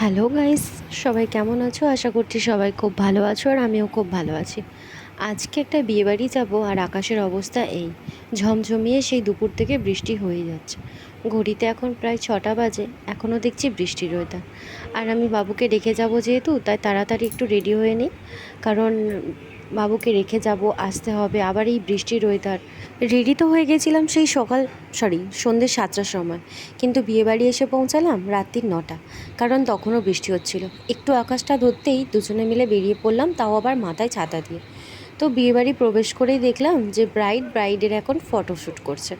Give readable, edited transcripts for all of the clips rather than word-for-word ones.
Hello guys, সবাই কেমন আছো? আশা করছি সবাই খুব ভালো আছো আর আমিও খুব ভালো আছি। আজকে একটা বিয়েবাড়ি যাব আর আকাশের অবস্থা এই ঝমঝমিয়ে সেই দুপুর থেকে বৃষ্টি হয়ে যাচ্ছে। ঘড়িতে এখন প্রায় 6টা বাজে, এখনও দেখছি বৃষ্টির ওয়েদার। আর আমি বাবুকে রেখে যাব যেহেতু, তাই তাড়াতাড়ি একটু রেডি হয়ে নিই, কারণ বাবুকে রেখে যাব, আসতে হবে, আবার এই বৃষ্টির ওয়েদার। রেডি তো হয়ে গেছিলাম সেই সন্ধ্যে 7টার সময়, কিন্তু বিয়েবাড়ি এসে পৌঁছালাম রাত্রির 9টা, কারণ তখনও বৃষ্টি হচ্ছিল। একটু আকাশটা ধরতেই দুজনে মিলে বেরিয়ে পড়লাম, তাও আবার মাথায় ছাতা দিয়ে। তো বিয়েবাড়ি প্রবেশ করেই দেখলাম যে ব্রাইডের এখন ফটোশ্যুট করছে।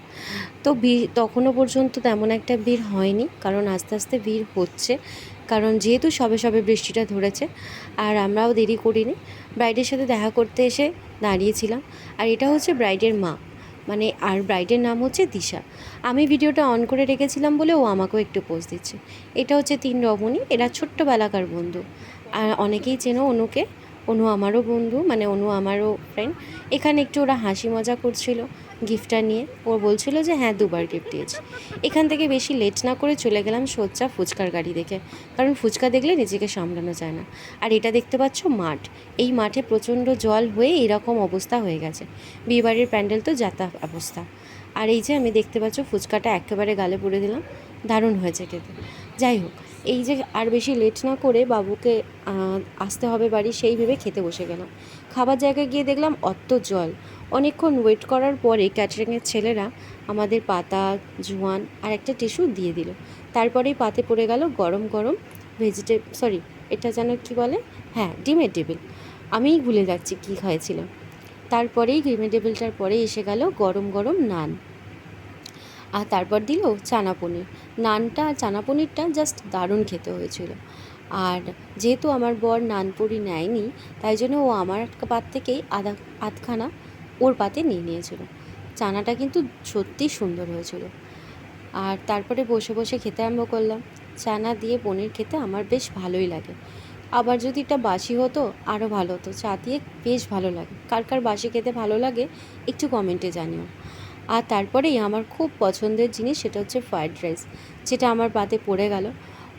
তো তখনও পর্যন্ত তেমন একটা ভিড় হয়নি, কারণ আস্তে আস্তে ভিড় হচ্ছে, কারণ যেহেতু সবে সবে বৃষ্টিটা ধরেছে। আর আমরাও দেরি করিনি, ব্রাইডের সাথে দেখা করতে এসে দাঁড়িয়েছিলাম। আর এটা হচ্ছে ব্রাইডের মা, আর ব্রাইডের নাম হচ্ছে দিশা। আমি ভিডিওটা অন করে রেখেছিলাম বলে ও আমাকেও একটু পোজ দিচ্ছে। এটা হচ্ছে 3 রমণী, এরা ছোট্টবেলাকার বন্ধু। আর অনেকেই চেনো অনুকে, অনু আমারও বন্ধু, অনু আমারও ফ্রেন্ড। এখানে একটু ওরা হাসি মজা করছিল গিফটটা নিয়ে। ও বলছিল যে হ্যাঁ, 2বার গিফট দিয়েছি। এখান থেকে বেশি লেট না করে চলে গেলাম সোজা ফুচকার গাড়ি দেখে, কারণ ফুচকা দেখলে নিজেকে সামলানো যায় না। আর এটা দেখতে পাচ্ছ মাঠ, এই মাঠে প্রচণ্ড জল হয়ে এরকম অবস্থা হয়ে গেছে। বিয়েবাড়ির প্যান্ডেল তো যাতা অবস্থা। আর এই যে আমি দেখতে পাচ্ছ ফুচকাটা একেবারে গালে পুড়ে দিলাম, দারুণ হয়েছে খেতে। যাই হোক, এই যে আর বেশি লেট না করে বাবুকে আসতে হবে বাড়ি, সেই ভেবে খেতে বসে গেলাম। খাবার জায়গায় গিয়ে দেখলাম অত জল। অনেকক্ষণ ওয়েট করার পরে ক্যাটারিংয়ের ছেলেরা আমাদের পাতা, জোয়ান আর একটা টিস্যু দিয়ে দিল। তারপরেই পাতে পড়ে গেল গরম গরম এটা যেন কি বলে, হ্যাঁ, ডিমের টেবিল। আমিই ভুলে যাচ্ছি কী খাইছিলাম। তারপরেই ডিমের টেবিলটার পরে এসে গেল গরম গরম নান, আর তারপর দিল চানা পনির। নানটা আর চানা পনিরটা জাস্ট দারুণ খেতে হয়েছিল। আর যেহেতু আমার বর নান পুরি নেয়নি, তাই জন্য ও আমার পাত থেকেই আধখানা ওর পাতে নিয়ে নিয়েছিল। চানাটা কিন্তু সত্যিই সুন্দর হয়েছিল। আর তারপরে বসে বসে খেতে আরম্ভ করলাম। চানা দিয়ে পনির খেতে আমার বেশ ভালোই লাগে। আবার যদি এটা বাসি হতো আরও ভালো হতো, চা দিয়ে বেশ ভালো লাগে। কার কার বাসি খেতে ভালো লাগে একটু কমেন্টে জানিও। আর তারপরেই আমার খুব পছন্দের জিনিস, সেটা হচ্ছে ফ্রায়েড রাইস, যেটা আমার পাতে পড়ে গেল।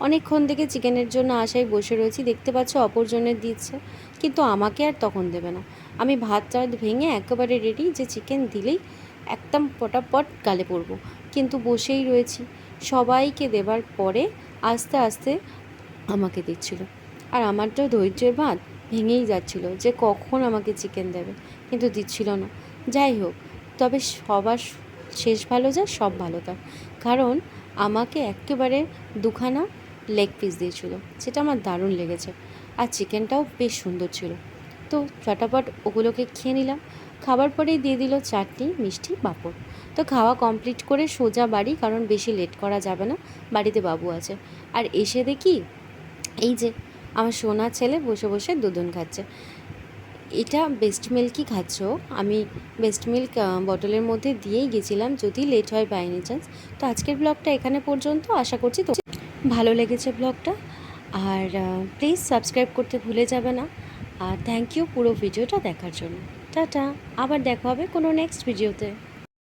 অনেকক্ষণ থেকে চিকেনের জন্য আশায় বসে রয়েছি, দেখতে পাচ্ছ অপরজনের দিচ্ছে, কিন্তু আমাকে আর তখন দেবে না। আমি ভাত টাত ভেঙে একেবারে রেডি যে চিকেন দিলেই একদম পটাপট গালে পড়বো, কিন্তু বসেই রয়েছি। সবাইকে দেবার পরে আস্তে আস্তে আমাকে দিচ্ছিল, আর আমার তো ধৈর্যের বাঁধ ভেঙেই যাচ্ছিল যে কখন আমাকে চিকেন দেবে, কিন্তু দিচ্ছিল না। যাই হোক, তবে সবার শেষ ভালো যায় সব ভালো তার, কারণ আমাকে একেবারে 2খানা লেগ পিস দিয়েছিল, যেটা আমার দারুণ লেগেছে। আর চিকেনটাও বেশ সুন্দর ছিল। তো চটাপট ওগুলোকে খেয়ে নিলাম। খাবার পরেই দিয়ে দিল চাটনি, মিষ্টি, পাঁপড়। তো খাওয়া কমপ্লিট করে সোজা বাড়ি, কারণ বেশি লেট করা যাবে না, বাড়িতে বাবু আছে। আর এসে দেখি এই যে আমার সোনার ছেলে বসে বসে দুধন খাচ্ছে। এটা বেস্ট মিল্কই খাচ্ছ। আমি বেস্ট মিল্ক বটলের মধ্যে দিয়েই গেছিলাম, যদি লেট হয় বাই এনি চান্স। তো আজকের ব্লগটা এখানে পর্যন্ত, আশা করছি তো ভালো লেগেছে ব্লগটা। আর প্লিজ সাবস্ক্রাইব করতে ভুলে যাবে না। আর থ্যাংক ইউ পুরো ভিডিওটা দেখার জন্য। টাটা, আবার দেখা হবে কোনো নেক্সট ভিডিওতে।